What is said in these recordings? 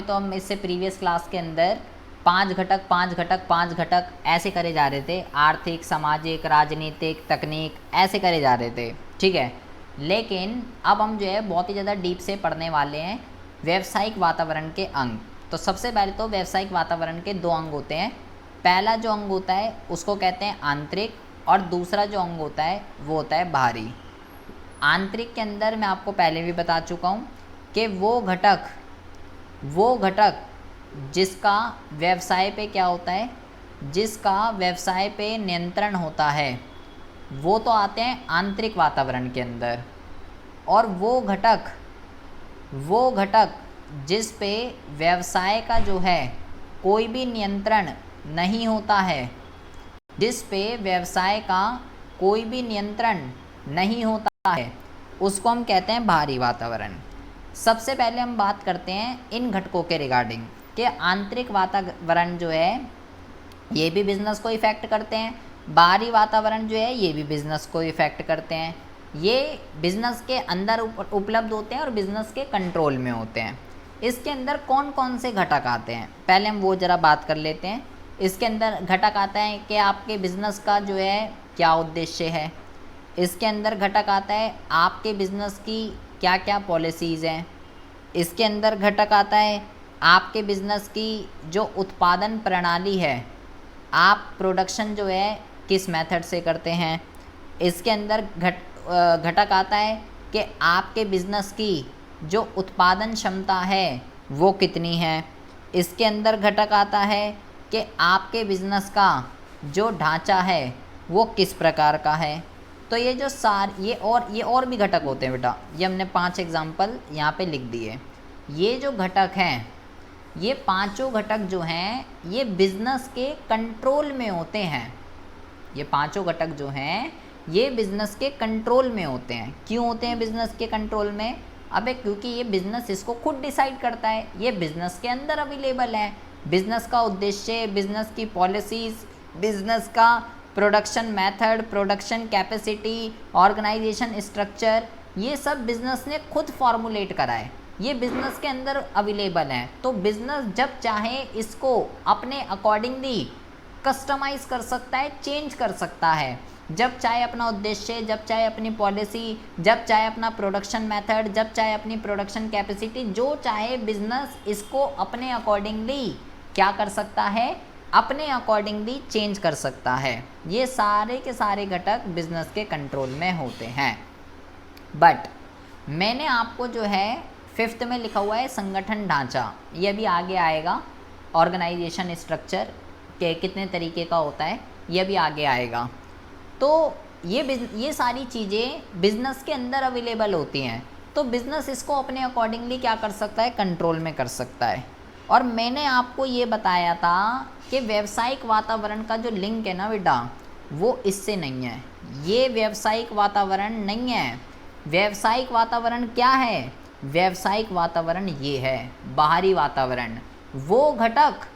तो हम इससे प्रीवियस क्लास के अंदर पांच घटक ऐसे करे जा रहे थे, आर्थिक, सामाजिक, राजनीतिक, तकनीक, ऐसे करे जा रहे थे, ठीक है। लेकिन अब हम जो है बहुत ही ज़्यादा डीप से पढ़ने वाले हैं व्यावसायिक वातावरण के अंग। तो सबसे पहले तो व्यावसायिक वातावरण के 2 अंग होते हैं। पहला जो अंग होता है उसको कहते हैं आंतरिक, और दूसरा जो अंग होता है वो होता है बाहरी। आंतरिक के अंदर मैं आपको पहले भी बता चुका हूँ कि वो घटक जिसका व्यवसाय पे क्या होता है, जिसका व्यवसाय पे नियंत्रण होता है, वो तो आते हैं आंतरिक वातावरण के अंदर। और वो घटक जिस पे व्यवसाय का जो है कोई भी नियंत्रण नहीं होता है, जिस पे व्यवसाय का कोई भी नियंत्रण नहीं होता है, उसको हम कहते हैं बाहरी वातावरण। सबसे पहले हम बात करते हैं इन घटकों के रिगार्डिंग कि आंतरिक वातावरण जो है ये भी बिज़नेस को इफ़ेक्ट करते हैं, बाहरी वातावरण जो है ये भी बिज़नेस को इफ़ेक्ट करते हैं। ये बिज़नेस के अंदर उपलब्ध होते हैं और बिज़नेस के कंट्रोल में होते हैं। इसके अंदर कौन कौन से घटक आते हैं, पहले हम वो ज़रा बात कर लेते हैं। इसके अंदर घटक आता है कि आपके बिज़नेस का जो है क्या उद्देश्य है। इसके अंदर घटक आता है आपके बिज़नेस की क्या क्या पॉलिसीज़ हैं। इसके अंदर घटक आता है आपके बिज़नेस की जो उत्पादन प्रणाली है, आप प्रोडक्शन जो है किस मेथड से करते हैं। इसके अंदर घटक आता है कि आपके बिज़नेस की जो उत्पादन क्षमता है वो कितनी है। इसके अंदर घटक आता है कि आपके बिज़नेस का जो ढांचा है वो किस प्रकार का है। तो ये जो ये और भी घटक होते हैं बेटा, ये हमने 5 एग्जाम्पल यहाँ पे लिख दिए। ये जो घटक हैं, ये पांचों घटक जो हैं ये बिज़नेस के कंट्रोल में होते हैं। ये पांचों घटक जो हैं ये बिज़नेस के कंट्रोल में होते हैं। क्यों होते हैं बिज़नेस के कंट्रोल में? अबे क्योंकि ये बिज़नेस इसको खुद डिसाइड करता है, ये बिज़नेस के अंदर अवेलेबल है। बिज़नेस का उद्देश्य, बिज़नेस की पॉलिसीज़, बिज़नेस का production method, production capacity, organisation structure, ये सब बिज़नेस ने खुद फॉर्मुलेट करा है, ये बिज़नेस के अंदर अवेलेबल हैं। तो बिज़नेस जब चाहे इसको अपने अकॉर्डिंगली कस्टमाइज़ कर सकता है, चेंज कर सकता है। जब चाहे अपना उद्देश्य, जब चाहे अपनी पॉलिसी, जब चाहे अपना प्रोडक्शन मेथड, जब चाहे अपनी प्रोडक्शन कैपेसिटी, जो चाहे बिज़नेस इसको अपने अकॉर्डिंगली क्या कर सकता है, अपने अकॉर्डिंगली चेंज कर सकता है। ये सारे के सारे घटक बिज़नेस के कंट्रोल में होते हैं। बट मैंने आपको जो है 5th में लिखा हुआ है संगठन ढांचा, ये भी आगे आएगा। ऑर्गेनाइजेशन स्ट्रक्चर के कितने तरीके का होता है ये भी आगे आएगा। तो ये सारी चीज़ें बिज़नेस के अंदर अवेलेबल होती हैं, तो बिज़नेस इसको अपने अकॉर्डिंगली क्या कर सकता है, कंट्रोल में कर सकता है। और मैंने आपको ये बताया था कि व्यावसायिक वातावरण का जो लिंक है ना बेटा, वो इससे नहीं है। ये व्यावसायिक वातावरण नहीं है। व्यावसायिक वातावरण क्या है? व्यावसायिक वातावरण ये है बाहरी वातावरण। वो घटक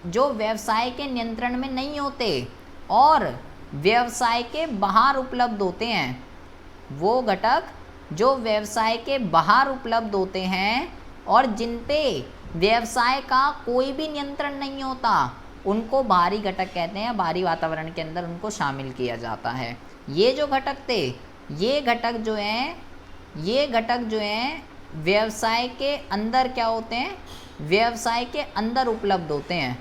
जो व्यवसाय के नियंत्रण में नहीं होते और व्यवसाय के बाहर उपलब्ध होते हैं। वो घटक जो व्यवसाय के बाहर उपलब्ध होते हैं और जिन पे व्यवसाय का कोई भी नियंत्रण नहीं होता, उनको बाहरी घटक कहते हैं। बाहरी वातावरण के अंदर उनको शामिल किया जाता है। ये जो घटक थे, ये घटक जो हैं व्यवसाय के अंदर क्या होते हैं, व्यवसाय के अंदर उपलब्ध होते हैं,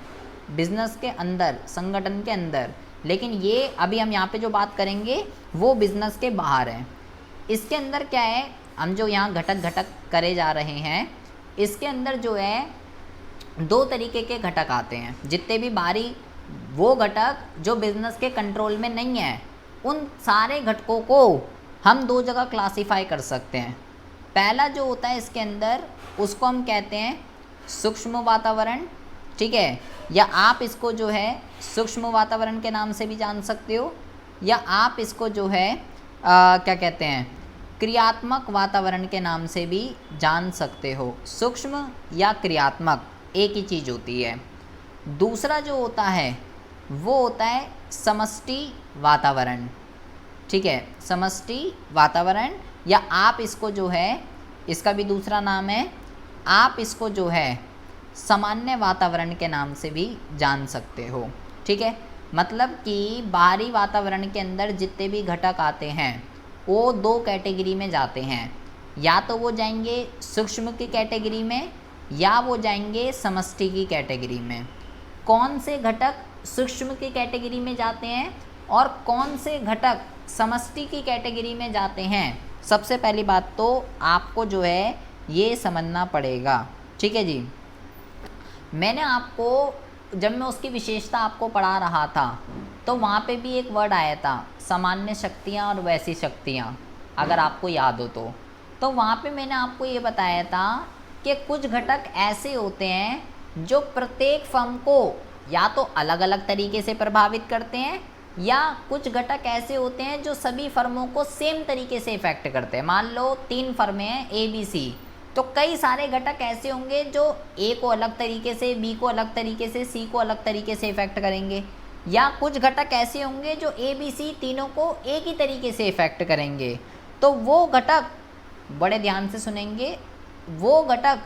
बिजनेस के अंदर, संगठन के अंदर। लेकिन ये अभी हम यहाँ पे जो बात करेंगे वो बिजनेस के बाहर है। इसके अंदर क्या है, हम जो यहाँ घटक करे जा रहे हैं, इसके अंदर जो है 2 तरीके के घटक आते हैं। जितने भी बाहरी वो घटक जो बिजनेस के कंट्रोल में नहीं है, उन सारे घटकों को हम 2 जगह क्लासीफाई कर सकते हैं। पहला जो होता है इसके अंदर, उसको हम कहते हैं सूक्ष्म वातावरण, ठीक है, या आप इसको जो है सूक्ष्म वातावरण के नाम से भी जान सकते हो, या आप इसको जो है क्या कहते हैं, क्रियात्मक वातावरण के नाम से भी जान सकते हो। सूक्ष्म या क्रियात्मक एक ही चीज़ होती है। दूसरा जो होता है वो होता है समष्टि वातावरण, ठीक है, समष्टि वातावरण, या आप इसको जो है, इसका भी दूसरा नाम है आप इसको जो है सामान्य वातावरण के नाम से भी जान सकते हो। ठीक है, मतलब कि बाहरी वातावरण के अंदर जितने भी घटक आते हैं वो दो कैटेगरी में जाते हैं, या तो वो जाएंगे सूक्ष्म की कैटेगरी में या वो जाएंगे समष्टि की कैटेगरी में। कौन से घटक सूक्ष्म की कैटेगरी में जाते हैं और कौन से घटक समष्टि की कैटेगरी में जाते हैं, सबसे पहली बात तो आपको जो है ये समझना पड़ेगा। ठीक है जी, मैंने आपको जब मैं उसकी विशेषता आपको पढ़ा रहा था तो वहाँ पे भी एक वर्ड आया था सामान्य शक्तियाँ और वैसी शक्तियाँ, अगर आपको याद हो तो वहाँ पे मैंने आपको ये बताया था कि कुछ घटक ऐसे होते हैं जो प्रत्येक फर्म को या तो अलग अलग तरीके से प्रभावित करते हैं, या कुछ घटक ऐसे होते हैं जो सभी फर्मों को सेम तरीके से इफेक्ट करते हैं। मान लो 3 फर्में हैं ए बी सी, तो कई सारे घटक ऐसे होंगे जो ए को अलग तरीके से, बी को अलग तरीके से, सी को अलग तरीके से इफेक्ट करेंगे, या कुछ घटक ऐसे होंगे जो ए बी सी तीनों को एक ही तरीके से इफेक्ट करेंगे। तो वो घटक, बड़े ध्यान से सुनेंगे, वो घटक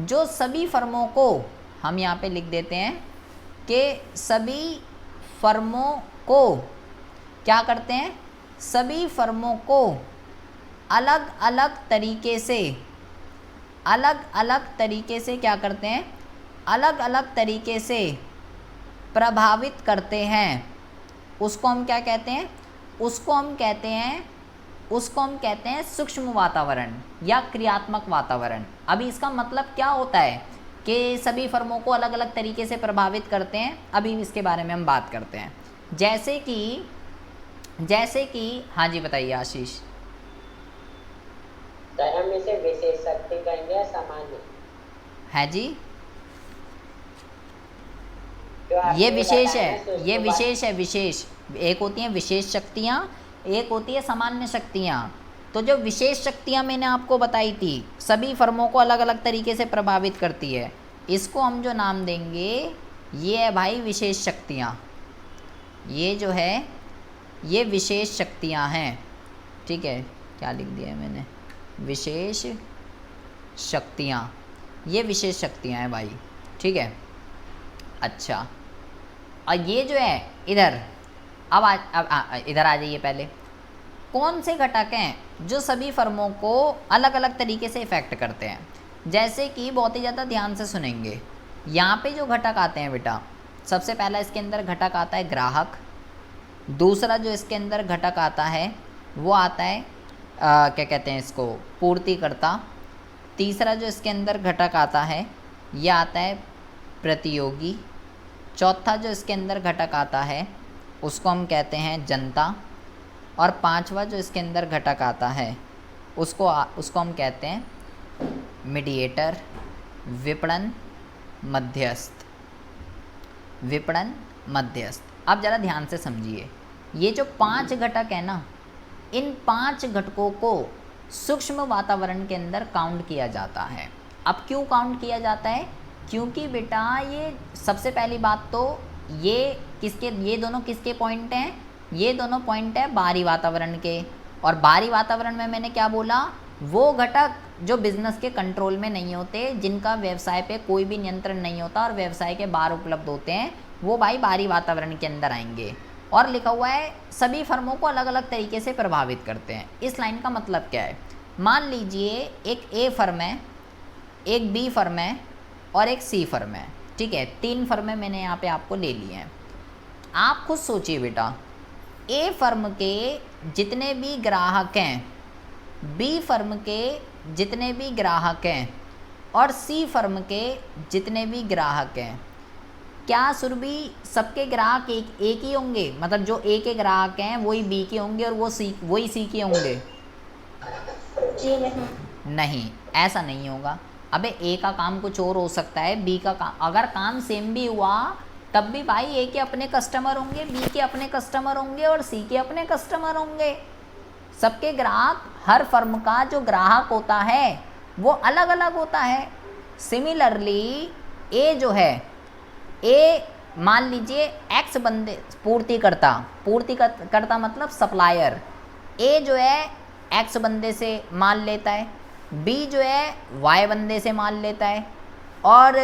जो सभी फर्मों को, हम यहाँ पे लिख देते हैं कि सभी फर्मों को क्या करते हैं, सभी फर्मों को अलग अलग तरीके से क्या करते हैं, अलग अलग तरीके से प्रभावित करते हैं, उसको हम क्या कहते हैं, उसको हम कहते हैं सूक्ष्म वातावरण या क्रियात्मक वातावरण। अभी इसका मतलब क्या होता है कि सभी फर्मों को अलग अलग तरीके से प्रभावित करते हैं, अभी इसके बारे में हम बात करते हैं। जैसे कि हाँ जी बताइए आशीष। सर हम इसे विशेष शक्ति कहेंगे या सामान्य? है जी, ये विशेष है, विशेष। एक होती हैं विशेष शक्तियाँ, एक होती है सामान्य शक्तियाँ। तो जो विशेष शक्तियाँ मैंने आपको बताई थी सभी फर्मों को अलग अलग तरीके से प्रभावित करती है, इसको हम जो नाम देंगे ये है भाई विशेष शक्तियाँ। ये जो है ये विशेष शक्तियाँ हैं। ठीक है, क्या लिख दिया है मैंने, विशेष शक्तियाँ, ये विशेष शक्तियाँ हैं भाई। ठीक है, अच्छा, और ये जो है इधर अब इधर आ जाइए। पहले कौन से घटक हैं जो सभी फर्मों को अलग अलग तरीके से इफ़ेक्ट करते हैं, जैसे कि बहुत ही ज़्यादा ध्यान से सुनेंगे। यहाँ पे जो घटक आते हैं बेटा, सबसे पहला इसके अंदर घटक आता है ग्राहक, दूसरा जो इसके अंदर घटक आता है वो आता है क्या कहते हैं इसको, पूर्तिकर्ता, तीसरा जो इसके अंदर घटक आता है ये आता है प्रतियोगी, चौथा जो इसके अंदर घटक आता है उसको हम कहते हैं जनता, और पांचवा जो इसके अंदर घटक आता है उसको हम कहते हैं मीडिएटर, विपणन मध्यस्थ। अब ज़रा ध्यान से समझिए, ये जो 5 घटक है ना, इन 5 घटकों को सूक्ष्म वातावरण के अंदर काउंट किया जाता है। अब क्यों काउंट किया जाता है, क्योंकि बेटा ये सबसे पहली बात तो ये दोनों किसके पॉइंट हैं, ये दोनों पॉइंट है बाहरी वातावरण के। और बाहरी वातावरण में मैंने क्या बोला, वो घटक जो बिजनेस के कंट्रोल में नहीं होते, जिनका व्यवसाय पे कोई भी नियंत्रण नहीं होता और व्यवसाय के बाहर उपलब्ध होते हैं, वो भाई बाहरी वातावरण के अंदर आएंगे। और लिखा हुआ है सभी फर्मों को अलग अलग तरीके से प्रभावित करते हैं। इस लाइन का मतलब क्या है, मान लीजिए एक ए फर्म है, एक बी फर्म है और एक सी फर्म है। ठीक है, 3 फर्में मैंने यहाँ पे आपको ले ली हैं। आप खुद सोचिए बेटा, ए फर्म के जितने भी ग्राहक हैं, बी फर्म के जितने भी ग्राहक हैं और सी फर्म के जितने भी ग्राहक हैं, क्या सुरभि सबके ग्राहक एक ही होंगे? मतलब जो ए के ग्राहक हैं वही बी के होंगे और वही सी के होंगे? जी नहीं, ऐसा नहीं होगा। अबे ए का काम कुछ और हो सकता है, बी का काम, अगर काम सेम भी हुआ तब भी भाई ए के अपने कस्टमर होंगे, बी के अपने कस्टमर होंगे और सी के अपने कस्टमर होंगे। सबके ग्राहक, हर फर्म का जो ग्राहक होता है वो अलग अलग होता है। सिमिलरली ए जो है, ए मान लीजिए एक्स बंदे पूर्तिकर्ता मतलब सप्लायर, ए जो है एक्स बंदे से माल लेता है, बी जो है वाई बंदे से मान लेता है और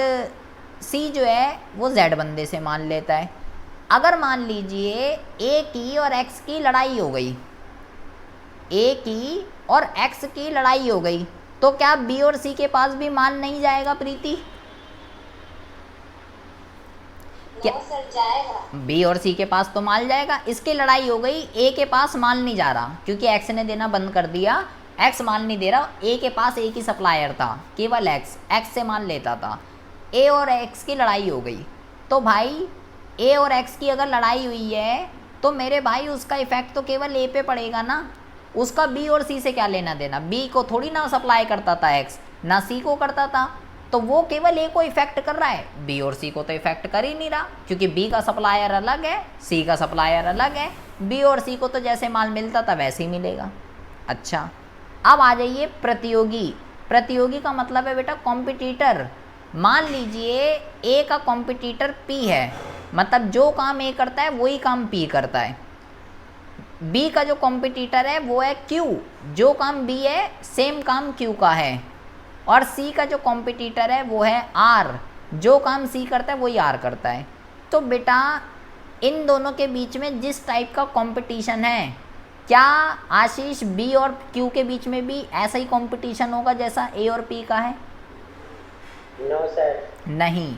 सी जो है वो जेड बंदे से मान लेता है। अगर मान लीजिए ए की और एक्स की लड़ाई हो गई, ए की और एक्स की लड़ाई हो गई, तो क्या बी और सी के पास भी मान नहीं जाएगा प्रीति? क्या सर जाएगा। बी और सी के पास तो माल जाएगा। इसकी लड़ाई हो गई, ए के पास माल नहीं जा रहा क्योंकि एक्स ने देना बंद कर दिया, एक्स माल नहीं दे रहा। ए के पास एक ही सप्लायर था, केवल एक्स से माल लेता था। ए और एक्स की लड़ाई हो गई, तो भाई ए और एक्स की अगर लड़ाई हुई है तो मेरे भाई उसका इफेक्ट तो केवल ए पे पड़ेगा ना, उसका बी और सी से क्या लेना देना। बी को थोड़ी ना सप्लाई करता था एक्स, ना सी को करता था, तो वो केवल ए को इफेक्ट कर रहा है, बी और सी को तो इफेक्ट कर ही नहीं रहा क्योंकि बी का सप्लायर अलग है, सी का सप्लायर अलग है। बी और सी को तो जैसे माल मिलता था वैसे ही मिलेगा। अच्छा, अब आ जाइए प्रतियोगी। प्रतियोगी का मतलब है बेटा कॉम्पिटिटर। मान लीजिए ए का कॉम्पिटिटर पी है, मतलब जो काम ए करता है वही काम पी करता है। बी का जो कॉम्पिटिटर है वो है क्यू, जो काम बी है सेम काम क्यू का है। और सी का जो कॉम्पिटिटर है वो है आर, जो काम सी करता है वही आर करता है। तो बेटा इन दोनों के बीच में जिस टाइप का कंपटीशन है, क्या आशीष बी और क्यू के बीच में भी ऐसा ही कंपटीशन होगा जैसा ए और पी का है? No sir. नहीं,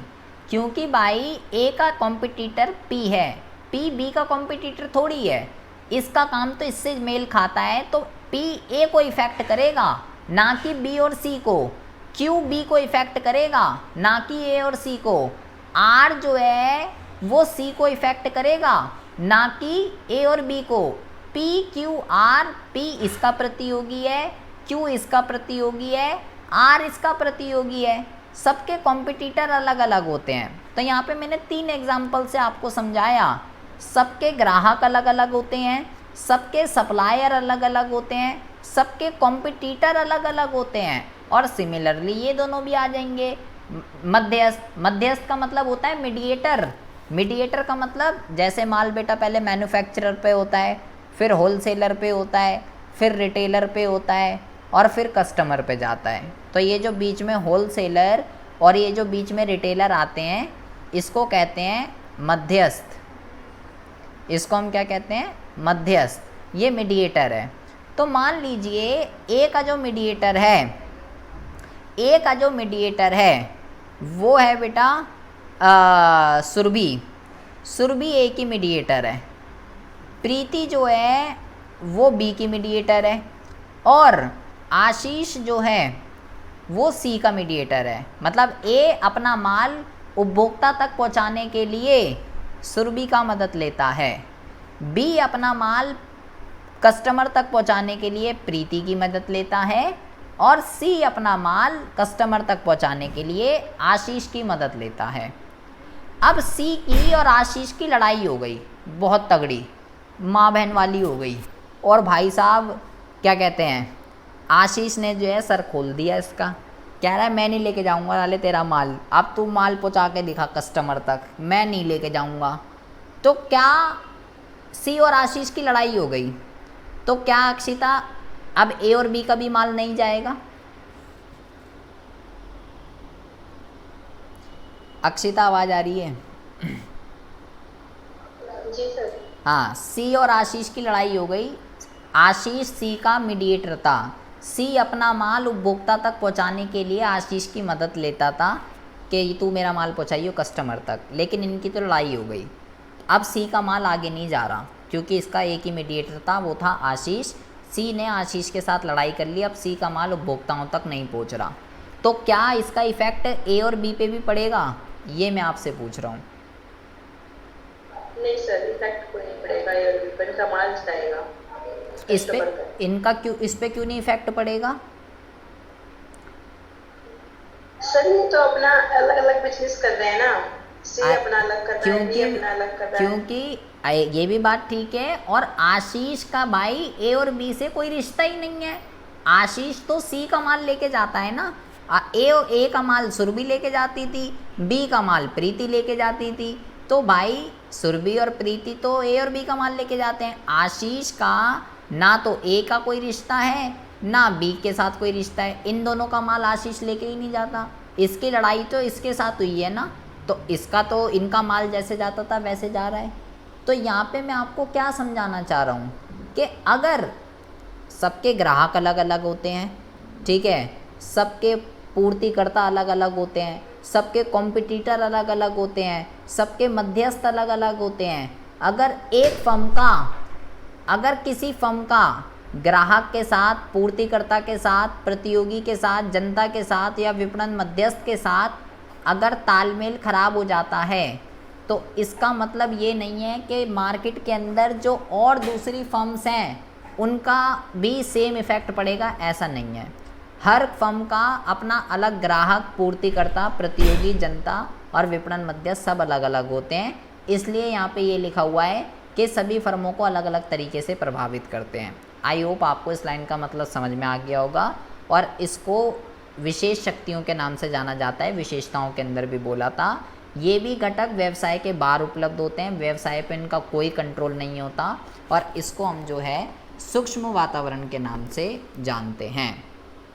क्योंकि भाई ए का कंपटीटर पी है, पी बी का कंपटीटर थोड़ी है। इसका काम तो इससे मेल खाता है, तो पी ए को इफेक्ट करेगा ना कि बी और सी को। क्यू बी को इफेक्ट करेगा ना कि ए और सी को। आर जो है वो सी को इफेक्ट करेगा ना कि ए और बी को। पी क्यू आर, पी इसका प्रतियोगी है, क्यू इसका प्रतियोगी है, आर इसका प्रतियोगी है। सबके कॉम्पिटिटर अलग अलग होते हैं। तो यहाँ पे मैंने 3 एग्जाम्पल से आपको समझाया। सबके ग्राहक अलग अलग होते हैं, सबके सप्लायर अलग अलग होते हैं, सबके कॉम्पिटिटर अलग अलग होते हैं। और सिमिलरली ये दोनों भी आ जाएंगे। मध्यस्थ, मध्यस्थ का मतलब होता है मीडिएटर। मीडिएटर का मतलब जैसे माल बेटा पहले मैन्युफैक्चरर पे होता है, फिर होलसेलर पे होता है, फिर रिटेलर पे होता है और फिर कस्टमर पे जाता है। तो ये जो बीच में होलसेलर और ये जो बीच में रिटेलर आते हैं, इसको कहते हैं मध्यस्थ। इसको हम क्या कहते हैं? मध्यस्थ। ये मीडिएटर है। तो मान लीजिए ए का जो मीडिएटर है, ए का जो मीडिएटर है वो है बेटा सुरभि। सुरभि ए की मीडिएटर है। प्रीति जो है वो बी की मीडिएटर है और आशीष जो है वो सी का मीडिएटर है। मतलब ए अपना माल उपभोक्ता तक पहुंचाने के लिए सुरभि का मदद लेता है, बी अपना माल कस्टमर तक पहुंचाने के लिए प्रीति की मदद लेता है और सी अपना माल कस्टमर तक पहुंचाने के लिए आशीष की मदद लेता है। अब सी की और आशीष की लड़ाई हो गई, बहुत तगड़ी, माँ बहन वाली हो गई। और भाई साहब क्या कहते हैं, आशीष ने जो है सर खोल दिया इसका, कह रहा है मैं नहीं लेके जाऊंगा वाले तेरा माल, अब तू माल पहुंचा के दिखा कस्टमर तक, मैं नहीं लेके जाऊंगा। तो क्या सी और आशीष की लड़ाई हो गई, तो क्या अक्षिता अब ए और बी का भी माल नहीं जाएगा? अक्षिता आवाज़ आ रही है? जी सर। हाँ, सी और आशीष की लड़ाई हो गई। आशीष सी का मीडिएटर था, सी अपना माल उपभोक्ता तक पहुंचाने के लिए आशीष की मदद लेता था कि तू मेरा माल पहुंचाइयो कस्टमर तक, लेकिन इनकी तो लड़ाई हो गई। अब सी का माल आगे नहीं जा रहा क्योंकि इसका एक ही मीडिएटर था, वो था आशीष। सी ने आशीष के साथ लड़ाई कर ली, अब सी का माल उपभोक्ताओं तक नहीं पहुंच रहा। तो क्या इसका इफेक्ट ए और बी पे भी पड़ेगा, ये मैं आपसे पूछ रहा हूँ। नहीं सर, इफेक्ट कोई नहीं पड़ेगा, ये पर इनका माल जाएगा इस पे इनका क्यों, इस पे क्यों नहीं इफेक्ट पड़ेगा? सर ये तो अपना अलग अलग बिजनेस कर रहे हैं ना, सी अपना अलग कर रहा है, बी अपना अलग कर रहा है। क्योंकि ये भी बात ठीक है, और आशीष का भाई ए और बी से कोई रिश्ता ही नहीं है। आशीष तो सी का माल लेके जाता है ना, ए का माल सुरभि लेके जाती थी, बी का माल प्रीति लेके जाती थी। तो भाई सुरभि और प्रीति तो ए और बी का माल लेके जाते हैं। आशीष का ना तो ए का कोई रिश्ता है ना बी के साथ कोई रिश्ता है। इन दोनों का माल आशीष लेके ही नहीं जाता। इसकी लड़ाई तो इसके साथ हुई है ना, तो इसका तो इनका माल जैसे जाता था वैसे जा रहा है। तो यहाँ पे मैं आपको क्या समझाना चाह रहा हूँ कि अगर सबके ग्राहक अलग अलग होते हैं, ठीक है, सबके पूर्तिकर्ता अलग अलग होते हैं, सबके कॉम्पिटिटर अलग अलग होते हैं, सबके मध्यस्थ अलग अलग होते हैं। अगर एक फर्म का, अगर किसी फर्म का ग्राहक के साथ, पूर्तिकर्ता के साथ, प्रतियोगी के साथ, जनता के साथ या विपणन मध्यस्थ के साथ अगर तालमेल खराब हो जाता है तो इसका मतलब ये नहीं है कि मार्केट के अंदर जो और दूसरी फर्म्स हैं उनका भी सेम इफ़ेक्ट पड़ेगा, ऐसा नहीं है। हर फर्म का अपना अलग ग्राहक, पूर्तिकर्ता, प्रतियोगी, जनता और विपणन मध्यस्थ सब अलग अलग होते हैं। इसलिए यहाँ पे ये लिखा हुआ है कि सभी फर्मों को अलग अलग तरीके से प्रभावित करते हैं। आई होप आपको इस लाइन का मतलब समझ में आ गया होगा। और इसको विशेष शक्तियों के नाम से जाना जाता है, विशेषताओं के अंदर भी बोला था। ये भी घटक व्यवसाय के बाहर उपलब्ध होते हैं, व्यवसाय पे इनका कोई कंट्रोल नहीं होता और इसको हम जो है सूक्ष्म वातावरण के नाम से जानते हैं।